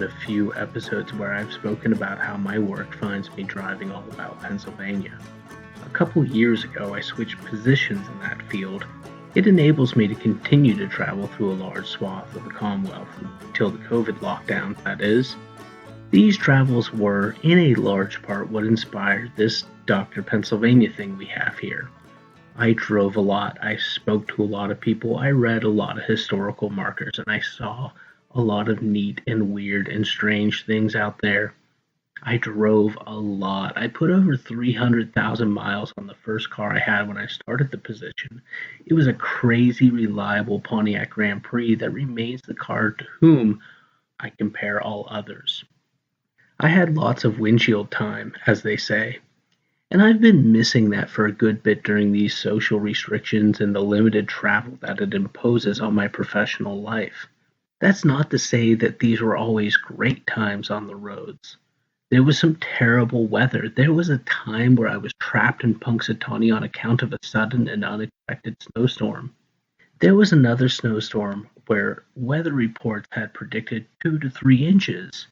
a few episodes where I've spoken about how my work finds me driving all about Pennsylvania. A couple years ago, I switched positions in that field. It enables me to continue to travel through a large swath of the Commonwealth until the COVID lockdown, that is. These travels were, in a large part, what inspired this Dr. Pennsylvania thing we have here. I drove a lot, I spoke to a lot of people, I read a lot of historical markers, and I saw a lot of neat and weird and strange things out there. I drove a lot. I put over 300,000 miles on the first car I had when I started the position. It was a crazy reliable Pontiac Grand Prix that remains the car to whom I compare all others. I had lots of windshield time, as they say. And I've been missing that for a good bit during these social restrictions and the limited travel that it imposes on my professional life. That's not to say that these were always great times on the roads. There was some terrible weather. There was a time where I was trapped in Punxsutawney on account of a sudden and unexpected snowstorm. There was another snowstorm where weather reports had predicted 2 to 3 inches.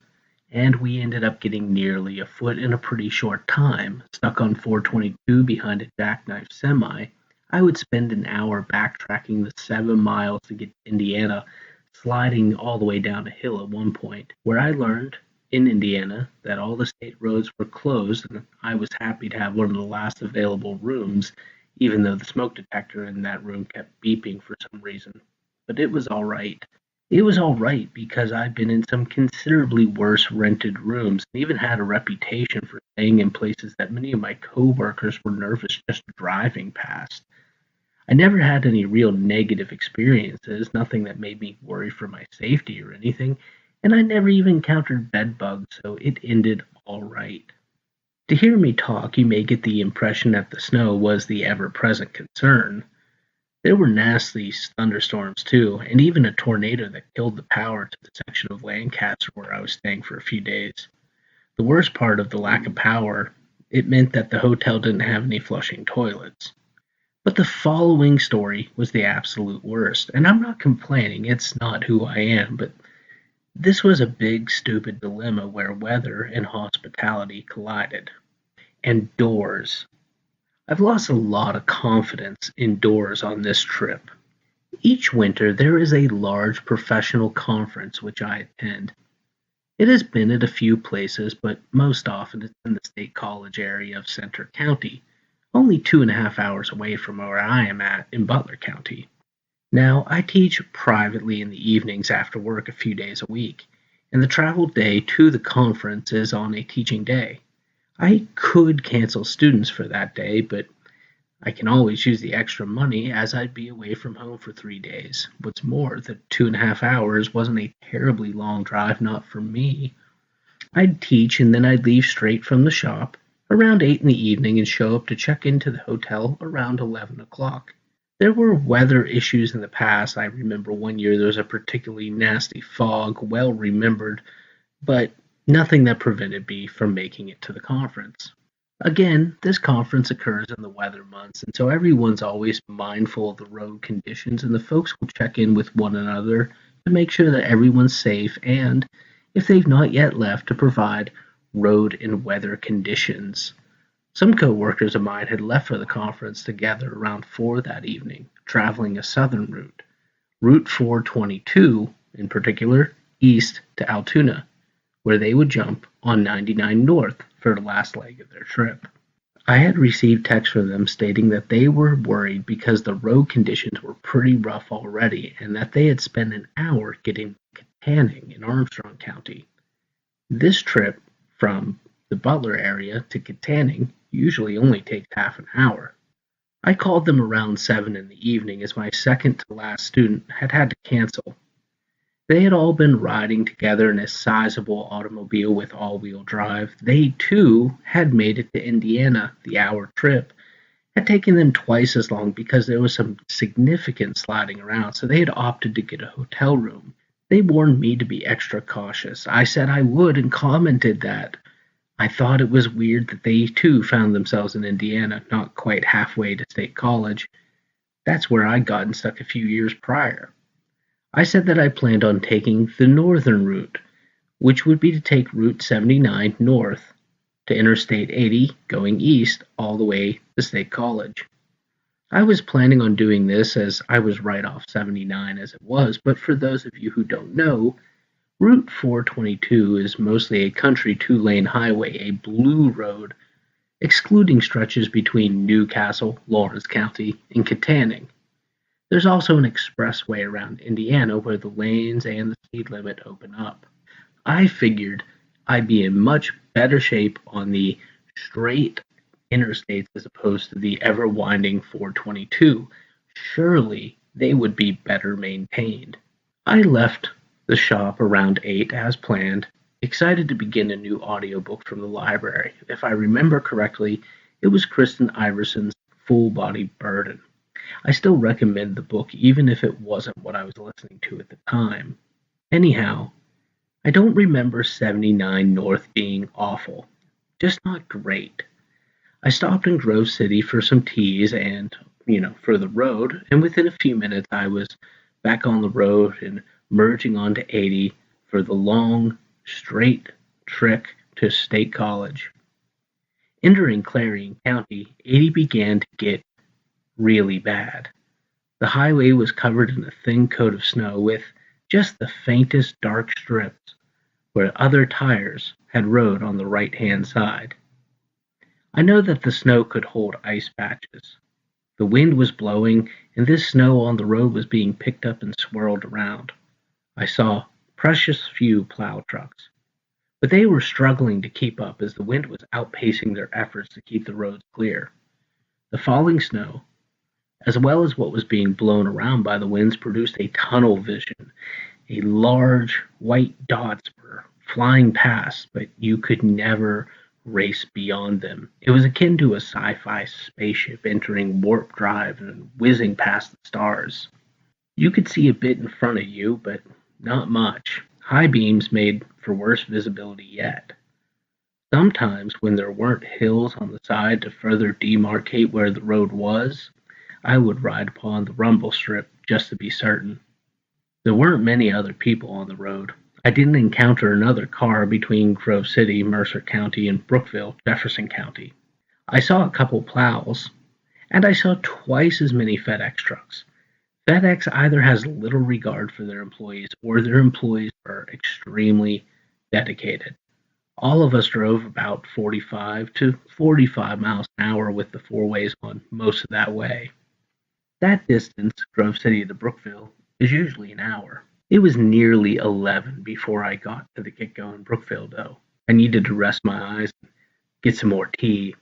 And we ended up getting nearly a foot in a pretty short time. Stuck on 422 behind a jackknife semi, I would spend an hour backtracking the 7 miles to get to Indiana, sliding all the way down a hill at one point, where I learned, in Indiana, that all the state roads were closed, and I was happy to have one of the last available rooms, even though the smoke detector in that room kept beeping for some reason. But it was all right. It was all right because I'd been in some considerably worse rented rooms and even had a reputation for staying in places that many of my coworkers were nervous just driving past. I never had any real negative experiences, nothing that made me worry for my safety or anything, and I never even encountered bed bugs, so it ended all right. To hear me talk, you may get the impression that the snow was the ever-present concern. There were nasty thunderstorms too, and even a tornado that killed the power to the section of Lancaster where I was staying for a few days. The worst part of the lack of power, it meant that the hotel didn't have any flushing toilets. But the following story was the absolute worst, and I'm not complaining, it's not who I am, but this was a big stupid dilemma where weather and hospitality collided. And doors. I've lost a lot of confidence in doors on this trip. Each winter there is a large professional conference which I attend. It has been at a few places, but most often it's in the State College area of Center County, only 2.5 hours away from where I am at in Butler County. Now, I teach privately in the evenings after work a few days a week, and the travel day to the conference is on a teaching day. I could cancel students for that day, but I can always use the extra money as I'd be away from home for 3 days. What's more, the 2.5 hours wasn't a terribly long drive, not for me. I'd teach and then I'd leave straight from the shop around 8 in the evening and show up to check into the hotel around 11 o'clock. There were weather issues in the past. I remember one year there was a particularly nasty fog, well remembered, but nothing that prevented me from making it to the conference. Again, this conference occurs in the weather months, and so everyone's always mindful of the road conditions, and the folks will check in with one another to make sure that everyone's safe, and, if they've not yet left, to provide road and weather conditions. Some co-workers of mine had left for the conference together around 4 that evening, traveling a southern route, Route 422 in particular, east to Altoona, where they would jump on 99 North for the last leg of their trip. I had received texts from them stating that they were worried because the road conditions were pretty rough already and that they had spent an hour getting to Kittanning in Armstrong County. This trip from the Butler area to Kittanning usually only takes half an hour. I called them around 7 in the evening as my second to last student had to cancel. They had all been riding together in a sizable automobile with all-wheel drive. They, too, had made it to Indiana. The hour trip had taken them twice as long because there was some significant sliding around, so they had opted to get a hotel room. They warned me to be extra cautious. I said I would and commented that I thought it was weird that they, too, found themselves in Indiana, not quite halfway to State College. That's where I'd gotten stuck a few years prior. I said that I planned on taking the northern route, which would be to take Route 79 north to Interstate 80 going east all the way to State College. I was planning on doing this as I was right off 79 as it was, but for those of you who don't know, Route 422 is mostly a country two-lane highway, a blue road, excluding stretches between Newcastle, Lawrence County, and Kittanning. There's also an expressway around Indiana where the lanes and the speed limit open up. I figured I'd be in much better shape on the straight interstates as opposed to the ever-winding 422. Surely they would be better maintained. I left the shop around 8 as planned, excited to begin a new audiobook from the library. If I remember correctly, it was Kristen Iverson's Full Body Burden. I still recommend the book even if it wasn't what I was listening to at the time. Anyhow, I don't remember 79 North being awful, just not great. I stopped in Grove City for some teas and, for the road, and within a few minutes I was back on the road and merging onto 80 for the long, straight trek to State College. Entering Clarion County, 80 began to get really bad. The highway was covered in a thin coat of snow with just the faintest dark strips where other tires had rode on the right-hand side. I know that the snow could hold ice patches. The wind was blowing, and this snow on the road was being picked up and swirled around. I saw precious few plow trucks, but they were struggling to keep up as the wind was outpacing their efforts to keep the roads clear. The falling snow, as well as what was being blown around by the winds, produced a tunnel vision. A large white dots were flying past, but you could never race beyond them. It was akin to a sci-fi spaceship entering warp drive and whizzing past the stars. You could see a bit in front of you, but not much. High beams made for worse visibility yet. Sometimes, when there weren't hills on the side to further demarcate where the road was, I would ride upon the rumble strip just to be certain. There weren't many other people on the road. I didn't encounter another car between Grove City, Mercer County, and Brookville, Jefferson County. I saw a couple plows, and I saw twice as many FedEx trucks. FedEx either has little regard for their employees or their employees are extremely dedicated. All of us drove about 45 to 45 miles an hour with the four ways on most of that way. That distance, Grove City to Brookville, is usually an hour. It was nearly 11 before I got to the get-go in Brookville, though. I needed to rest my eyes and get some more tea.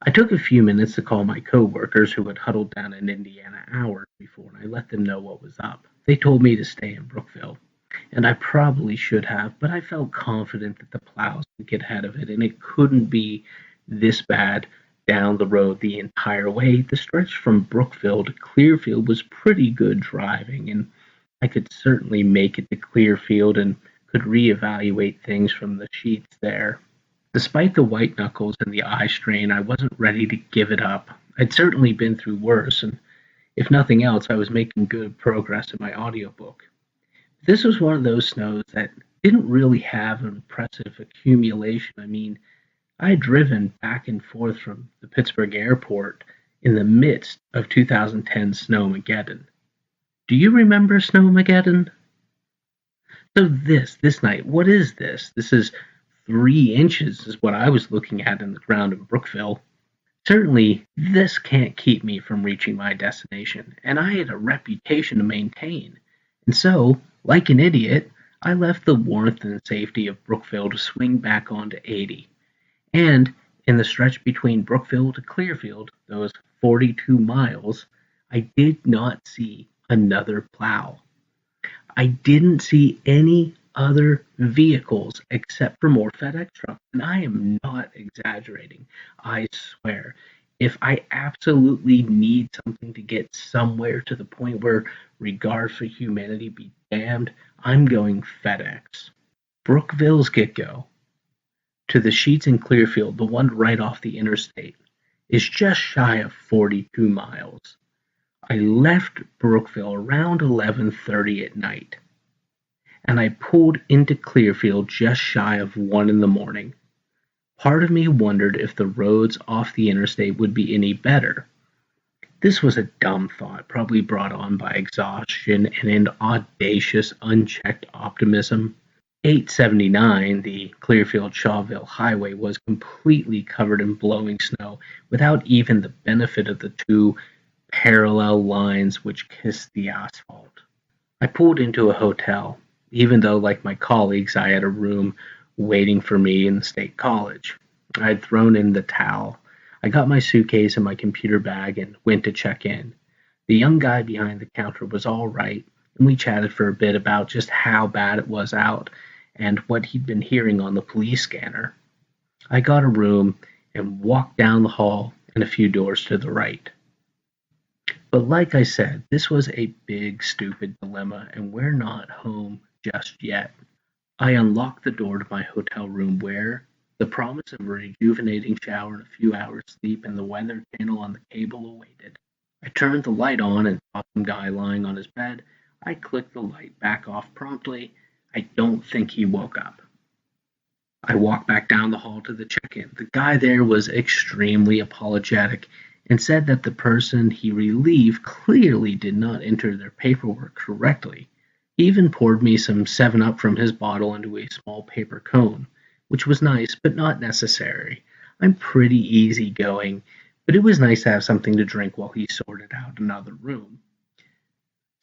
I took a few minutes to call my co-workers who had huddled down in Indiana hours before, and I let them know what was up. They told me to stay in Brookville, and I probably should have, but I felt confident that the plows would get ahead of it, and it couldn't be this bad down the road the entire way. The stretch from Brookville to Clearfield was pretty good driving, and I could certainly make it to Clearfield and could reevaluate things from the sheets there. Despite the white knuckles and the eye strain, I wasn't ready to give it up. I'd certainly been through worse, and if nothing else, I was making good progress in my audiobook. This was one of those snows that didn't really have an impressive accumulation. I mean, I had driven back and forth from the Pittsburgh airport in the midst of 2010 Snowmageddon. Do you remember Snowmageddon? So this night, what is this? This is 3 inches is what I was looking at in the ground in Brookville. Certainly, this can't keep me from reaching my destination, and I had a reputation to maintain. And so, like an idiot, I left the warmth and safety of Brookville to swing back onto 80. And in the stretch between Brookville to Clearfield, those 42 miles, I did not see another plow. I didn't see any other vehicles except for more FedEx trucks. And I am not exaggerating. I swear, if I absolutely need something to get somewhere to the point where regard for humanity be damned, I'm going FedEx. Brookville's get-go to the sheets in Clearfield, the one right off the interstate, is just shy of 42 miles. I left Brookville around 11:30 at night. and I pulled into Clearfield just shy of 1 in the morning. Part of me wondered if the roads off the interstate would be any better. This was a dumb thought, probably brought on by exhaustion and an audacious, unchecked optimism. 879, the Clearfield-Shawville Highway, was completely covered in blowing snow without even the benefit of the two parallel lines which kissed the asphalt. I pulled into a hotel, even though, like my colleagues, I had a room waiting for me in the state college. I'd thrown in the towel. I got my suitcase and my computer bag and went to check in. The young guy behind the counter was all right, and we chatted for a bit about just how bad it was out and what he'd been hearing on the police scanner. I got a room and walked down the hall and a few doors to the right. But like I said, this was a big, stupid dilemma, and we're not home just yet. I unlocked the door to my hotel room where the promise of a rejuvenating shower and a few hours sleep and the weather channel on the cable awaited. I turned the light on and saw some guy lying on his bed. I clicked the light back off promptly. I don't think he woke up. I walked back down the hall to the check-in. The guy there was extremely apologetic and said that the person he relieved clearly did not enter their paperwork correctly. He even poured me some 7-Up from his bottle into a small paper cone, which was nice but not necessary. I'm pretty easygoing, but it was nice to have something to drink while he sorted out another room.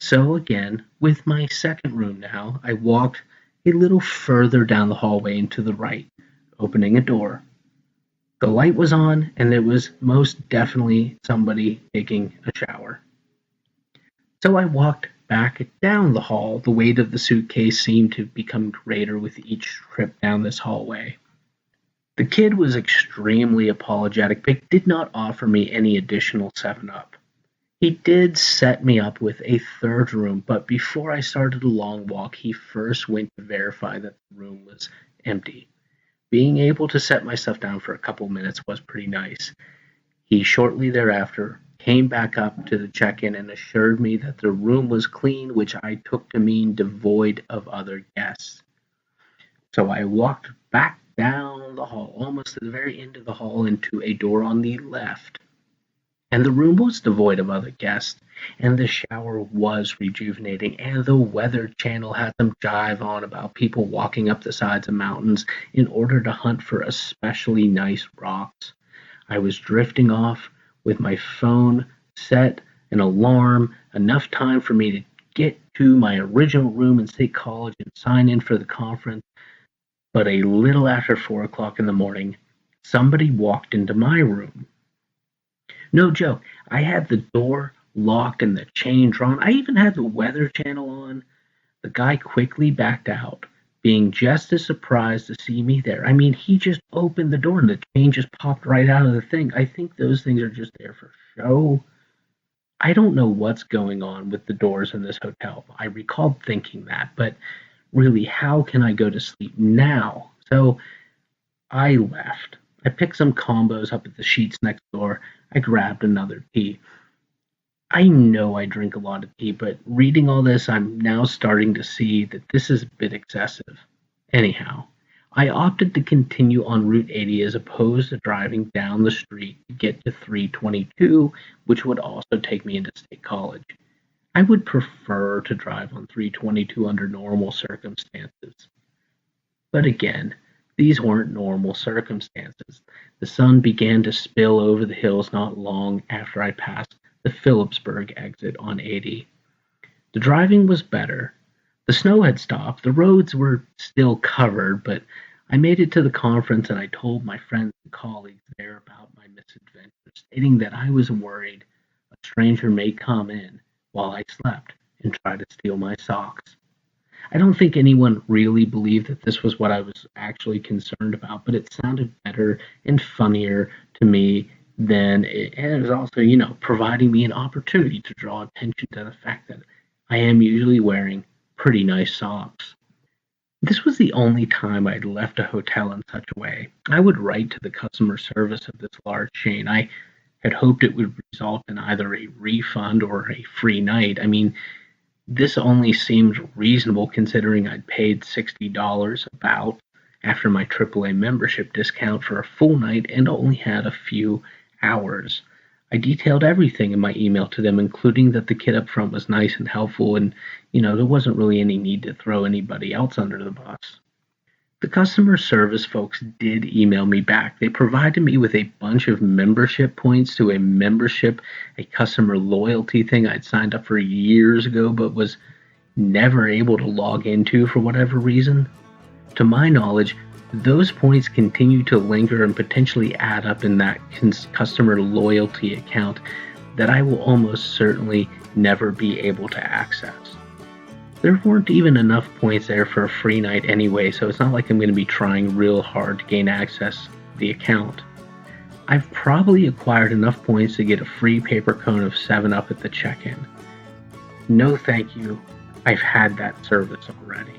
So again, with my second room now, I walked a little further down the hallway and to the right, opening a door. The light was on, and there was most definitely somebody taking a shower. So I walked back down the hall. The weight of the suitcase seemed to become greater with each trip down this hallway. The kid was extremely apologetic, but did not offer me any additional 7-Up. He did set me up with a third room, but before I started a long walk, he first went to verify that the room was empty. Being able to set myself down for a couple minutes was pretty nice. He shortly thereafter came back up to the check-in and assured me that the room was clean, which I took to mean devoid of other guests. So I walked back down the hall, almost to the very end of the hall, into a door on the left. And the room was devoid of other guests, and the shower was rejuvenating, and the Weather Channel had some jive on about people walking up the sides of mountains in order to hunt for especially nice rocks. I was drifting off with my phone set, an alarm, enough time for me to get to my original room in State College and sign in for the conference. But a little after 4 o'clock in the morning, somebody walked into my room. No joke, I had the door locked and the chain drawn. I even had the Weather Channel on. The guy quickly backed out, being just as surprised to see me there. I mean, he just opened the door and the chain just popped right out of the thing. I think those things are just there for show. I don't know what's going on with the doors in this hotel. I recalled thinking that, but really, how can I go to sleep now? So I left. I picked some combos up at the Sheets next door. I grabbed another tea. I know I drink a lot of tea, but reading all this, I'm now starting to see that this is a bit excessive. Anyhow, I opted to continue on Route 80 as opposed to driving down the street to get to 322, which would also take me into State College. I would prefer to drive on 322 under normal circumstances. But again, these weren't normal circumstances. The sun began to spill over the hills not long after I passed the Phillipsburg exit on 80. The driving was better. The snow had stopped. The roads were still covered, but I made it to the conference and I told my friends and colleagues there about my misadventure, stating that I was worried a stranger may come in while I slept and try to steal my socks. I don't think anyone really believed that this was what I was actually concerned about, but it sounded better and funnier to me and it was also, providing me an opportunity to draw attention to the fact that I am usually wearing pretty nice socks. This was the only time I'd left a hotel in such a way. I would write to the customer service of this large chain. I had hoped it would result in either a refund or a free night. I mean, This only seemed reasonable considering I'd paid $60 about after my AAA membership discount for a full night and only had a few hours. I detailed everything in my email to them, including that the kid up front was nice and helpful, and there wasn't really any need to throw anybody else under the bus. The customer service folks did email me back. They provided me with a bunch of membership points to a customer loyalty thing I'd signed up for years ago but was never able to log into for whatever reason. To my knowledge, those points continue to linger and potentially add up in that customer loyalty account that I will almost certainly never be able to access. There weren't even enough points there for a free night anyway, so it's not like I'm going to be trying real hard to gain access to the account. I've probably acquired enough points to get a free paper cone of 7-Up at the check-in. No thank you, I've had that service already.